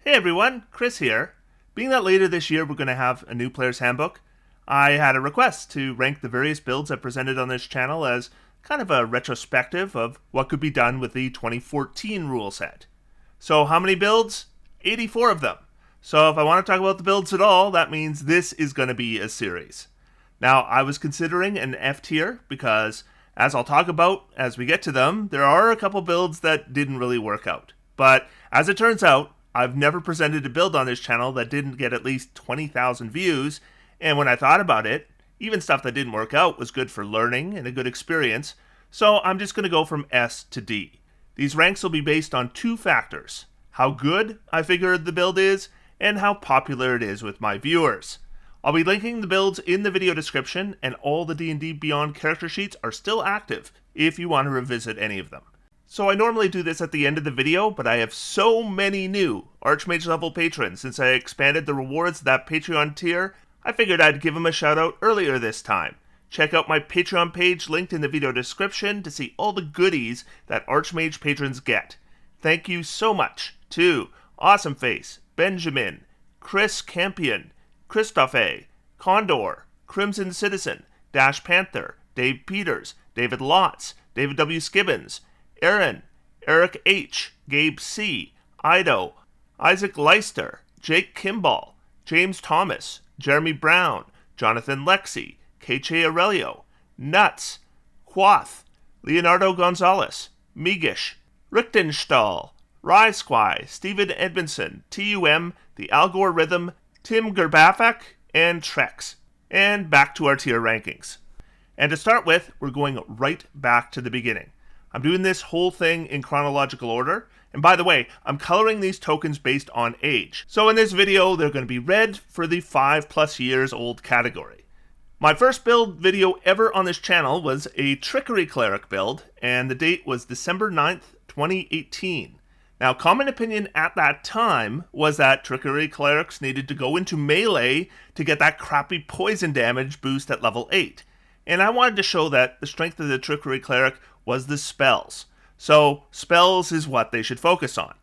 Hey everyone, Chris here. Being that later this year we're going to have a new player's handbook, I had a request to rank the various builds I presented on this channel as kind of a retrospective of what could be done with the 2014 rule set. So how many builds? 84 of them. So if I want to talk about the builds at all, that means this is going to be a series. Now, I was considering an F tier because, as I'll talk about as we get to them, there are a couple builds that didn't really work out. But as it turns out, I've never presented a build on this channel that didn't get at least 20,000 views, and when I thought about it, even stuff that didn't work out was good for learning and a good experience, so I'm just going to go from S to D. These ranks will be based on two factors: how good I figured the build is, and how popular it is with my viewers. I'll be linking the builds in the video description, and all the D&D Beyond character sheets are still active if you want to revisit any of them. So I normally do this at the end of the video, but I have so many new Archmage level patrons since I expanded the rewards of that Patreon tier, I figured I'd give them a shout out earlier this time. Check out my Patreon page linked in the video description to see all the goodies that Archmage patrons get. Thank you so much to Awesome Face, Benjamin, Chris Campion, Christophe, Condor, Crimson Citizen, Dash Panther, Dave Peters, David Lotz, David W. Skibbins, Aaron, Eric H., Gabe C., Ido, Isaac Leister, Jake Kimball, James Thomas, Jeremy Brown, Jonathan Lexi, K.J. Aurelio, Nuts, Quoth, Leonardo Gonzalez, Migish, Richtenstall, Rysquy, Stephen Edmondson, TUM, The Algor Rhythm, Tim Gerbafak, and Trex. And back to our tier rankings. And to start with, we're going right back to the beginning. I'm doing this whole thing in chronological order, and by the way, I'm coloring these tokens based on age. So in this video, they're going to be red for the 5+ years old category. My first build video ever on this channel was a Trickery Cleric build, and the date was December 9th, 2018. Now, common opinion at that time was that Trickery Clerics needed to go into melee to get that crappy poison damage boost at level 8. And I wanted to show that the strength of the Trickery Cleric was the spells. So, spells is what they should focus on.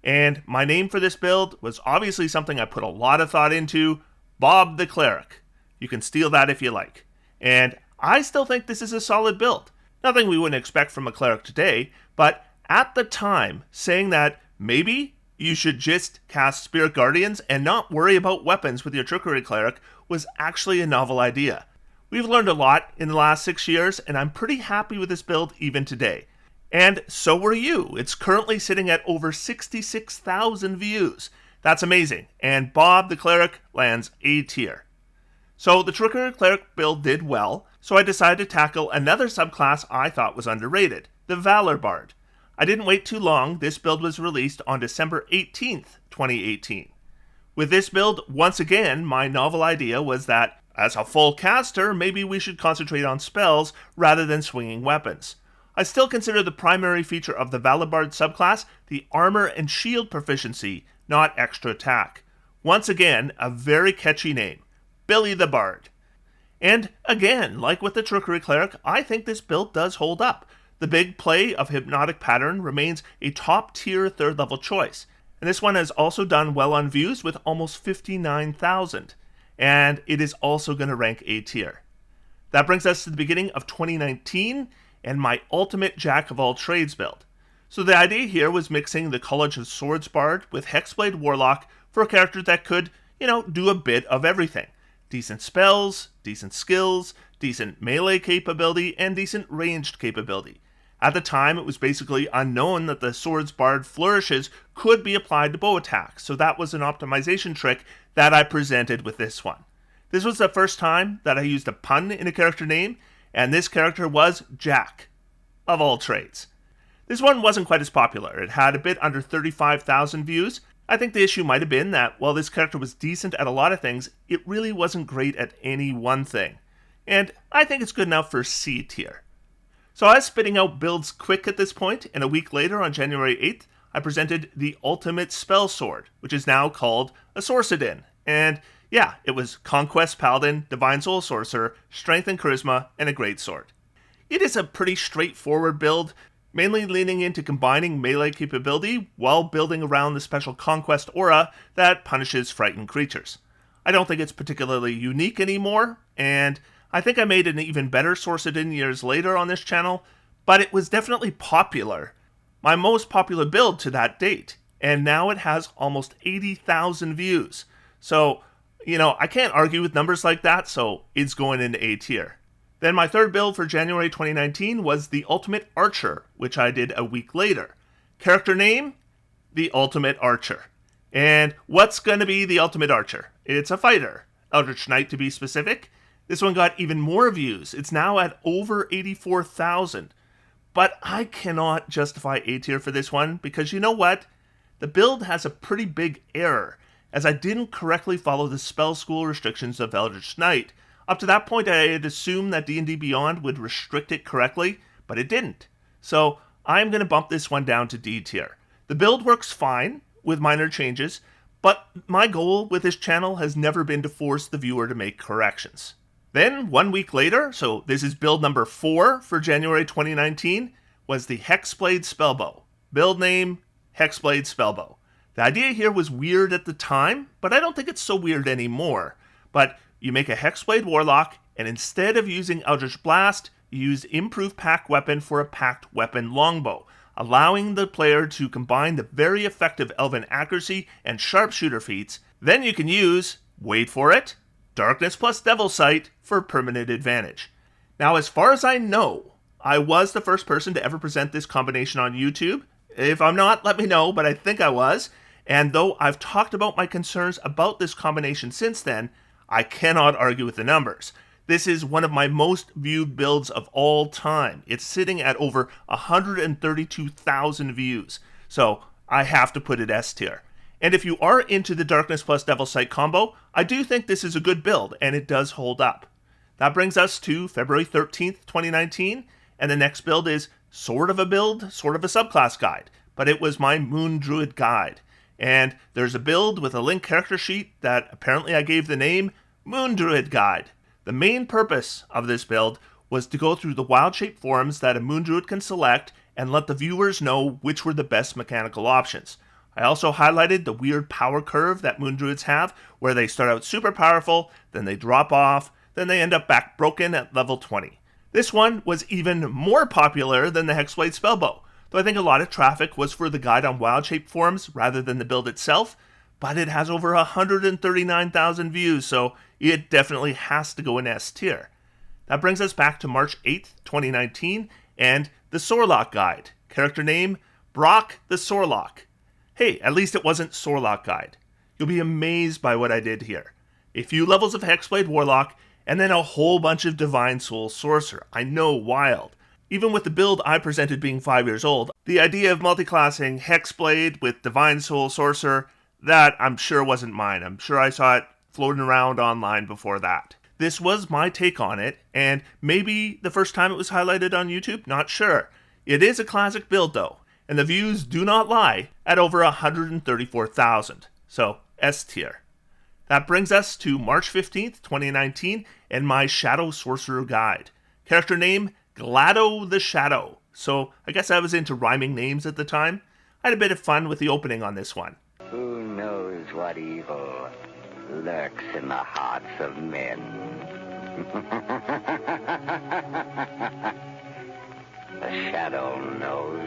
And my name for this build was obviously something I put a lot of thought into: Bob the Cleric. You can steal that if you like. And I still think this is a solid build. Nothing we wouldn't expect from a cleric today, but at the time, saying that maybe you should just cast Spirit Guardians and not worry about weapons with your Trickery Cleric was actually a novel idea. We've learned a lot in the last 6 years, and I'm pretty happy with this build even today. And so were you. It's currently sitting at over 66,000 views. That's amazing. And Bob the Cleric lands A tier. So the Trickery Cleric build did well, so I decided to tackle another subclass I thought was underrated, the Valor Bard. I didn't wait too long. This build was released on December 18th, 2018. With this build, once again, my novel idea was that, as a full caster, maybe we should concentrate on spells rather than swinging weapons. I still consider the primary feature of the Valor Bard subclass the armor and shield proficiency, not extra attack. Once again, a very catchy name: Billy the Bard. And again, like with the Trickery Cleric, I think this build does hold up. The big play of Hypnotic Pattern remains a top-tier 3rd level choice, and this one has also done well on views with almost 59,000, and it is also going to rank A tier. That brings us to the beginning of 2019, and my ultimate Jack-of-all-trades build. So the idea here was mixing the College of Swords Bard with Hexblade Warlock for a character that could, do a bit of everything. Decent spells, decent skills, decent melee capability, and decent ranged capability. At the time, it was basically unknown that the Swords Bard flourishes could be applied to bow attacks, so that was an optimization trick that I presented with this one. This was the first time that I used a pun in a character name, and this character was Jack of all trades. This one wasn't quite as popular. It had a bit under 35,000 views. I think the issue might have been that while this character was decent at a lot of things, it really wasn't great at any one thing. And I think it's good enough for C tier. So I was spitting out builds quick at this point, and a week later on January 8th, I presented the Ultimate Spellsword, which is now called a Sorcerer. And yeah, it was Conquest Paladin, Divine Soul Sorcerer, Strength and Charisma, and a Great Sword. It is a pretty straightforward build. mainly leaning into combining melee capability while building around the special Conquest aura that punishes frightened creatures. I don't think it's particularly unique anymore, and I think I made an even better Sorcered years later on this channel, but it was definitely popular. My most popular build to that date, and now it has almost 80,000 views. So, I can't argue with numbers like that, so it's going into A tier. Then my third build for January 2019 was the Ultimate Archer, which I did a week later. Character name? The Ultimate Archer. And what's going to be the Ultimate Archer? It's a fighter. Eldritch Knight to be specific. This one got even more views. It's now at over 84,000. But I cannot justify A tier for this one because you know what? The build has a pretty big error, as I didn't correctly follow the spell school restrictions of Eldritch Knight. Up to that point, I had assumed that D&D Beyond would restrict it correctly, but it didn't. So I'm going to bump this one down to D tier. The build works fine, with minor changes, but my goal with this channel has never been to force the viewer to make corrections. Then, 1 week later, so this is build number 4 for January 2019, was the Hexblade Spellbow. Build name, Hexblade Spellbow. The idea here was weird at the time, but I don't think it's so weird anymore. But you make a Hexblade Warlock, and instead of using Eldritch Blast, you use Improved Pack Weapon for a Packed Weapon Longbow, allowing the player to combine the very effective Elven Accuracy and Sharpshooter feats. Then you can use, wait for it, Darkness plus Devil Sight for permanent advantage. Now, as far as I know, I was the first person to ever present this combination on YouTube. If I'm not, let me know, but I think I was. And though I've talked about my concerns about this combination since then, I cannot argue with the numbers. This is one of my most viewed builds of all time. It's sitting at over 132,000 views. So I have to put it S tier. And if you are into the Darkness plus Devil Sight combo, I do think this is a good build, and it does hold up. That brings us to February 13th, 2019, and the next build is sort of a build, sort of a subclass guide, but it was my Moon Druid guide. And there's a build with a link character sheet that apparently I gave the name Moon Druid Guide. The main purpose of this build was to go through the wild shape forms that a Moon Druid can select and let the viewers know which were the best mechanical options. I also highlighted the weird power curve that Moon Druids have, where they start out super powerful, then they drop off, then they end up back broken at level 20. This one was even more popular than the Hexblade Spellbow, though I think a lot of traffic was for the guide on wild shape forms rather than the build itself, but it has over 139,000 views, so it definitely has to go in S tier. That brings us back to March 8th, 2019, and the Sorlock guide. Character name, Brock the Sorlock. Hey, at least it wasn't Sorlock guide. You'll be amazed by what I did here. A few levels of Hexblade Warlock, and then a whole bunch of Divine Soul Sorcerer. I know, wild. Even with the build I presented being 5 years old, the idea of multiclassing Hexblade with Divine Soul Sorcerer, that I'm sure wasn't mine. I'm sure I saw it floating around online before that. This was my take on it, and maybe the first time it was highlighted on YouTube, not sure. It is a classic build though, and the views do not lie at over 134,000, so S tier. That brings us to March 15th, 2019, and my Shadow Sorcerer guide. Character name, Glado the Shadow. So I guess I was into rhyming names at the time. I had a bit of fun with the opening on this one. Who knows what evil lurks in the hearts of men? The shadow knows.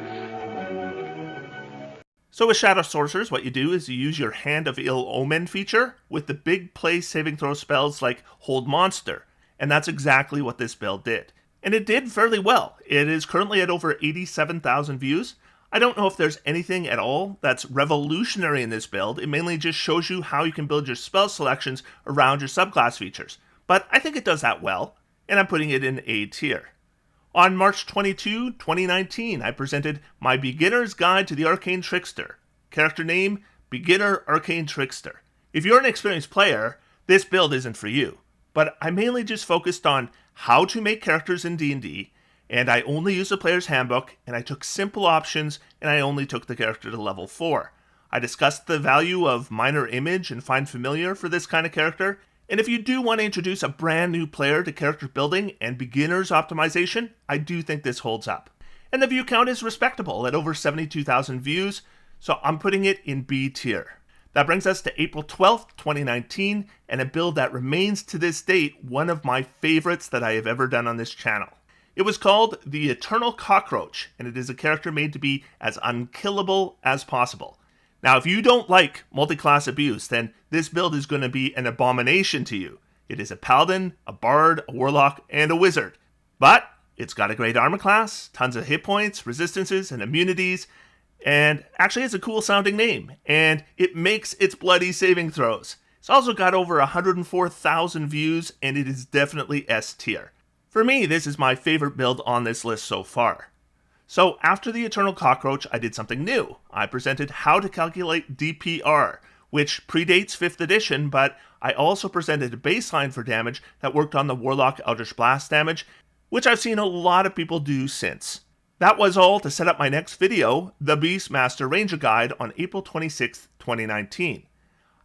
So with Shadow Sorcerers, what you do is you use your Hand of Ill Omen feature with the big play saving throw spells like Hold Monster, and that's exactly what this build did. And it did fairly well. It is currently at over 87,000 views. I don't know if there's anything at all that's revolutionary in this build. It mainly just shows you how you can build your spell selections around your subclass features. But I think it does that well, and I'm putting it in A tier. On March 22, 2019, I presented my Beginner's Guide to the Arcane Trickster. Character name, Beginner Arcane Trickster. If you're an experienced player, this build isn't for you. But I mainly just focused on how to make characters in D&D, and I only used the player's handbook, and I took simple options, and I only took the character to level 4. I discussed the value of Minor Image and Find Familiar for this kind of character, and if you do want to introduce a brand new player to character building and beginner's optimization, I do think this holds up. and the view count is respectable at over 72,000 views, so I'm putting it in B tier. That brings us to April 12th, 2019, and a build that remains to this date one of my favorites that I have ever done on this channel. It was called the Eternal Cockroach, and it is a character made to be as unkillable as possible. Now, if you don't like multi-class abuse, then this build is going to be an abomination to you. It is a paladin, a bard, a warlock, and a wizard. But it's got a great armor class, tons of hit points, resistances, and immunities, and actually has a cool sounding name, and it makes its bloody saving throws. It's also got over 104,000 views, and it is definitely S tier. For me, this is my favorite build on this list so far. So after the Eternal Cockroach, I did something new. I presented how to calculate DPR, which predates 5th edition, but I also presented a baseline for damage that worked on the Warlock Eldritch Blast damage, which I've seen a lot of people do since. That was all to set up my next video, the Beastmaster Ranger Guide, on April 26th, 2019.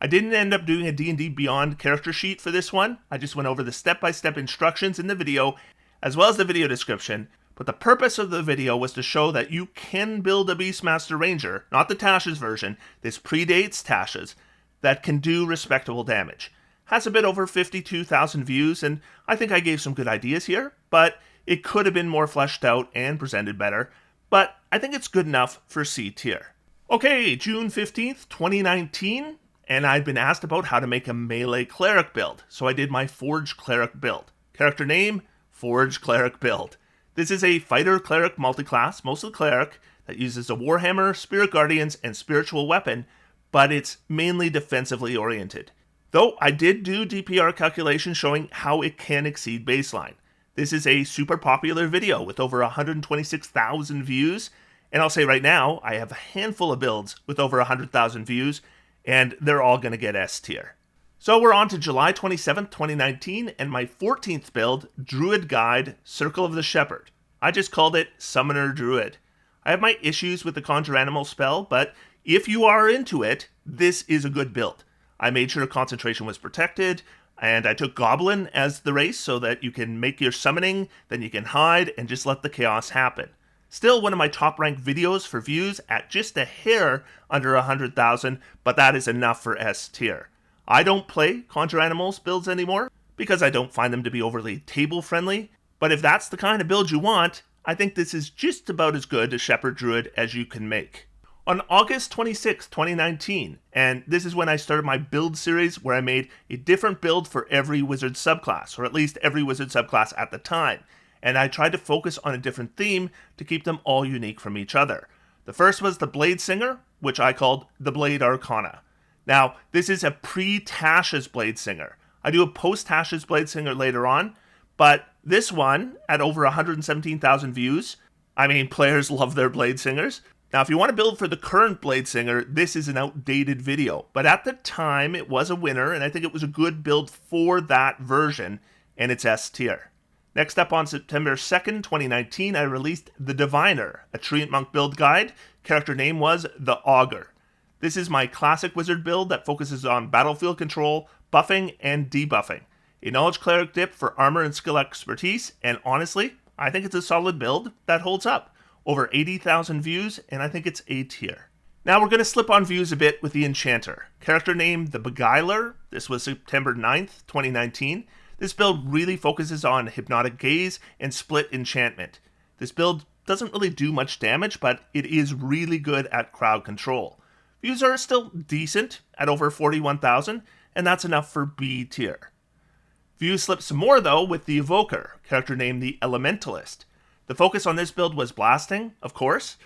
I didn't end up doing a D&D Beyond character sheet for this one. I just went over the step-by-step instructions in the video, as well as the video description, but the purpose of the video was to show that you can build a Beastmaster Ranger, not the Tasha's version, this predates Tasha's, that can do respectable damage. Has a bit over 52,000 views, and I think I gave some good ideas here, but it could have been more fleshed out and presented better, but I think it's good enough for C tier. Okay, June 15th, 2019, and I'd been asked about how to make a melee cleric build, so I did my Forge Cleric build. Character name, Forge Cleric build. This is a fighter cleric multiclass, mostly cleric, that uses a warhammer, spirit guardians, and spiritual weapon, but it's mainly defensively oriented. Though I did do DPR calculations showing how it can exceed baseline. This is a super popular video with over 126,000 views, and I'll say right now, I have a handful of builds with over 100,000 views, and they're all going to get S tier. So we're on to July 27th, 2019, and my 14th build, Druid Guide, Circle of the Shepherd. I just called it Summoner Druid. I have my issues with the Conjure Animal spell, but if you are into it, this is a good build. I made sure concentration was protected, and I took Goblin as the race so that you can make your summoning, then you can hide, and just let the chaos happen. Still one of my top ranked videos for views at just a hair under 100,000, but that is enough for S tier. I don't play Conjure Animals builds anymore because I don't find them to be overly table friendly, but if that's the kind of build you want, I think this is just about as good a Shepherd Druid as you can make. On August 26, 2019, and this is when I started my build series where I made a different build for every wizard subclass, or at least every wizard subclass at the time, and I tried to focus on a different theme to keep them all unique from each other. The first was the Blade Singer, which I called the Blade Arcana. Now, this is a pre-Tasha's Blade Singer. I do a post-Tasha's Blade Singer later on, but this one, at over 117,000 views, I mean, players love their Blade Singers. Now, if you want to build for the current Blade Singer, this is an outdated video. But at the time, it was a winner, and I think it was a good build for that version, and it's S tier. Next up on September 2nd, 2019, I released The Diviner, a Treant Monk build guide. Character name was The Auger. This is my classic wizard build that focuses on battlefield control, buffing, and debuffing. A knowledge cleric dip for armor and skill expertise, and honestly, I think it's a solid build that holds up. Over 80,000 views, and I think it's A tier. Now we're going to slip on views a bit with the Enchanter. Character name, the Beguiler. This was September 9th, 2019. This build really focuses on Hypnotic Gaze and Split Enchantment. This build doesn't really do much damage, but it is really good at crowd control. Views are still decent at over 41,000, and that's enough for B tier. Views slipped some more though with the Evoker, character name the Elementalist. The focus on this build was blasting, of course,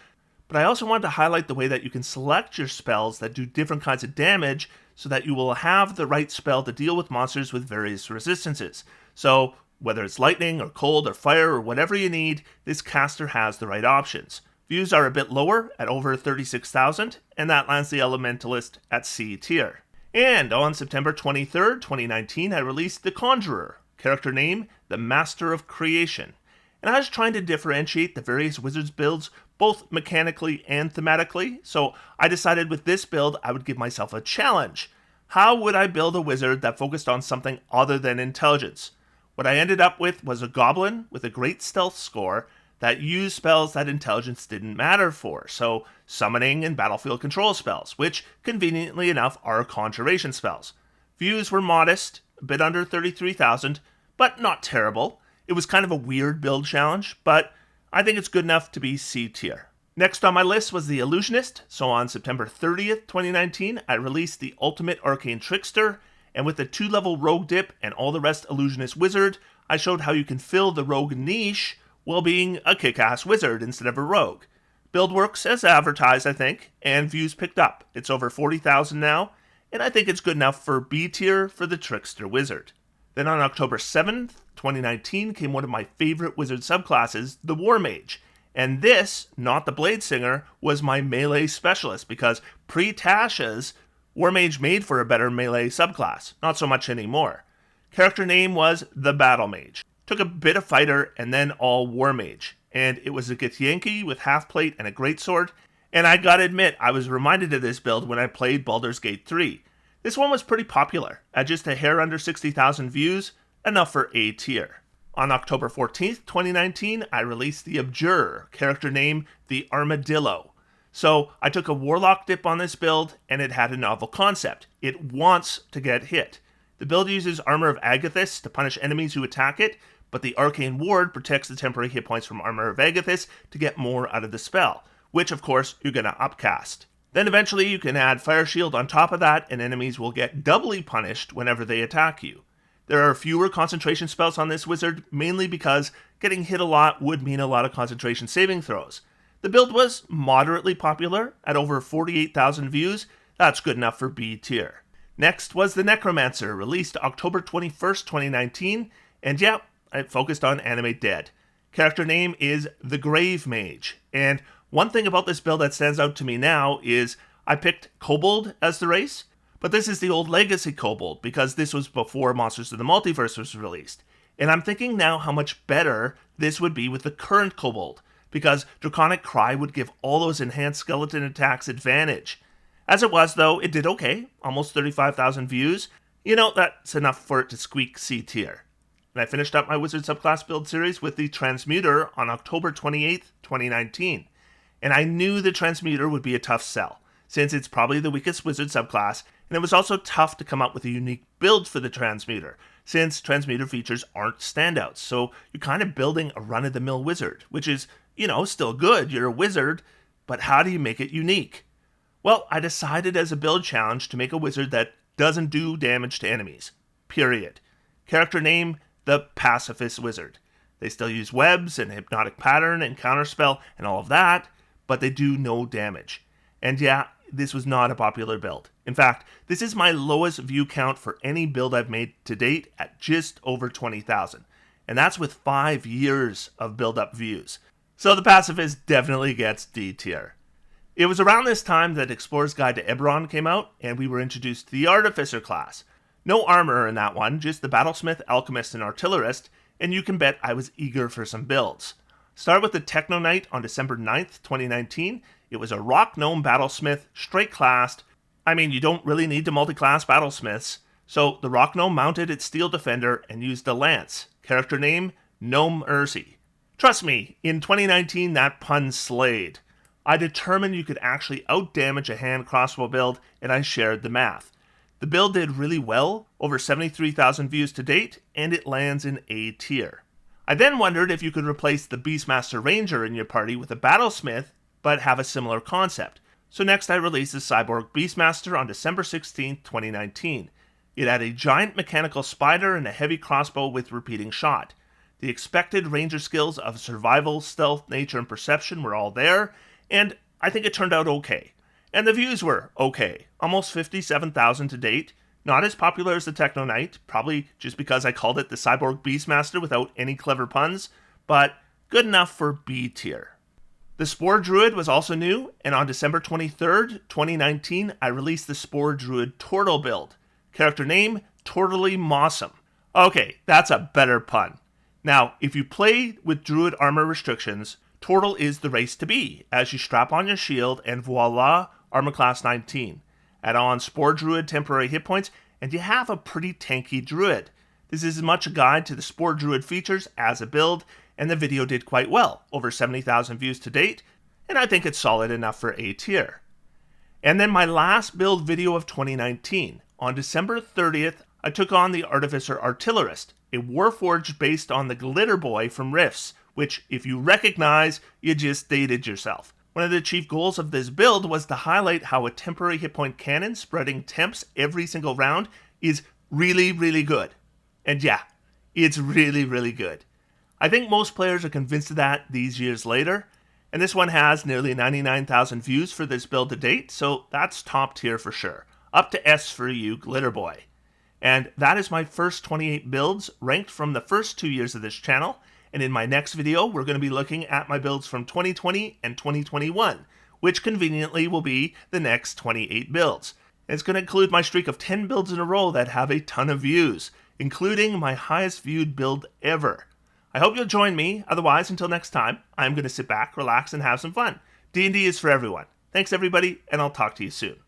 but I also wanted to highlight the way that you can select your spells that do different kinds of damage so that you will have the right spell to deal with monsters with various resistances. So, whether it's lightning or cold or fire or whatever you need, this caster has the right options. Views are a bit lower at over 36,000, and that lands the Elementalist at C tier. And on September 23rd, 2019, I released The Conjurer, character name the Master of Creation. And I was trying to differentiate the various wizards builds both mechanically and thematically, so I decided with this build I would give myself a challenge. How would I build a wizard that focused on something other than intelligence? What I ended up with was a goblin with a great stealth score that use spells that intelligence didn't matter for, so summoning and battlefield control spells, which conveniently enough are conjuration spells. Views were modest, a bit under 33,000, but not terrible. It was kind of a weird build challenge, but I think it's good enough to be C tier. Next on my list was the Illusionist, so on September 30th, 2019, I released the Ultimate Arcane Trickster, and with the 2-level Rogue dip and all the rest Illusionist Wizard, I showed how you can fill the Rogue niche while being a kick-ass wizard instead of a rogue. Build works as advertised, I think, and views picked up. It's over 40,000 now, and I think it's good enough for B tier for the Trickster Wizard. Then on October 7th, 2019, came one of my favorite wizard subclasses, the War Mage. And this, not the Blade Singer, was my melee specialist, because pre-Tasha's, War Mage made for a better melee subclass. Not so much anymore. Character name was the Battle Mage. Took a bit of fighter and then all War Mage. And it was a Githyanki with half plate and a greatsword. And I gotta admit, I was reminded of this build when I played Baldur's Gate 3. This one was pretty popular, at just a hair under 60,000 views, enough for A tier. On October 14th, 2019, I released the Abjurer, character name the Armadillo. So I took a Warlock dip on this build, and it had a novel concept. It wants to get hit. The build uses Armor of Agathis to punish enemies who attack it, but the Arcane Ward protects the temporary hit points from Armor of Agathis to get more out of the spell, which of course you're going to upcast. Then eventually you can add Fire Shield on top of that, and enemies will get doubly punished whenever they attack you. There are fewer concentration spells on this wizard, mainly because getting hit a lot would mean a lot of concentration saving throws. The build was moderately popular, at over 48,000 views. That's good enough for B tier. Next was the Necromancer, released October 21st, 2019, and yeah, it focused on Animate Dead. Character name is the Grave Mage, and one thing about this build that stands out to me now is I picked Kobold as the race. But this is the old Legacy Kobold, because this was before Monsters of the Multiverse was released. And I'm thinking now how much better this would be with the current Kobold, because Draconic Cry would give all those enhanced skeleton attacks advantage. As it was, though, it did okay, almost 35,000 views. You know, that's enough for it to squeak C tier. And I finished up my Wizard subclass build series with the Transmuter on October 28th, 2019. And I knew the Transmuter would be a tough sell, since it's probably the weakest wizard subclass, and it was also tough to come up with a unique build for the Transmuter, since Transmuter features aren't standouts, so you're kind of building a run-of-the-mill wizard, which is, still good, you're a wizard, but how do you make it unique? Well, I decided as a build challenge to make a wizard that doesn't do damage to enemies. Period. Character name, the Pacifist Wizard. They still use webs and hypnotic pattern and counterspell and all of that, but they do no damage. And yeah, this was not a popular build. In fact, this is my lowest view count for any build I've made to date at just over 20,000. And that's with 5 years of build-up views. So the Pacifist definitely gets D tier. It was around this time that Explorer's Guide to Eberron came out, and we were introduced to the Artificer class. No armor in that one, just the Battlesmith, Alchemist, and Artillerist, and you can bet I was eager for some builds. Start with the Techno-Knight on December 9th, 2019. It was a Rock Gnome Battlesmith, straight classed. I mean, you don't really need to multi-class Battlesmiths. So the Rock Gnome mounted its Steel Defender and used a lance. Character name, Gnome Ursi. Trust me, in 2019 that pun slayed. I determined you could actually outdamage a hand crossbow build, and I shared the math. The build did really well, over 73,000 views to date, and it lands in A tier. I then wondered if you could replace the Beastmaster Ranger in your party with a Battlesmith, but have a similar concept. So next I released the Cyborg Beastmaster on December 16, 2019. It had a giant mechanical spider and a heavy crossbow with repeating shot. The expected ranger skills of survival, stealth, nature, and perception were all there, and I think it turned out okay. And the views were okay, almost 57,000 to date. Not as popular as the Techno-Knight, probably just because I called it the Cyborg Beastmaster without any clever puns, but good enough for B tier. The Spore Druid was also new, and on December 23rd, 2019, I released the Spore Druid Tortle build. Character name, Tortely Mossome. Okay, that's a better pun. Now, if you play with Druid armor restrictions, Tortle is the race to be, as you strap on your shield and voila, armor class 19. Add on Spore Druid temporary hit points, and you have a pretty tanky Druid. This is as much a guide to the Spore Druid features as a build, and the video did quite well, over 70,000 views to date, and I think it's solid enough for A tier. And then my last build video of 2019. On December 30th, I took on the Artificer Artillerist, a Warforged based on the Glitter Boy from Rifts, which, if you recognize, you just dated yourself. One of the chief goals of this build was to highlight how a temporary hit point cannon spreading temps every single round is really, really good. And yeah, it's really, really good. I think most players are convinced of that these years later, and this one has nearly 99,000 views for this build to date, so that's top tier for sure. Up to S for you, Glitter Boy. And that is my first 28 builds ranked from the first 2 years of this channel. And in my next video, we're going to be looking at my builds from 2020 and 2021, which conveniently will be the next 28 builds. And it's going to include my streak of 10 builds in a row that have a ton of views, including my highest viewed build ever. I hope you'll join me. Otherwise, until next time, I'm going to sit back, relax, and have some fun. D&D is for everyone. Thanks, everybody, and I'll talk to you soon.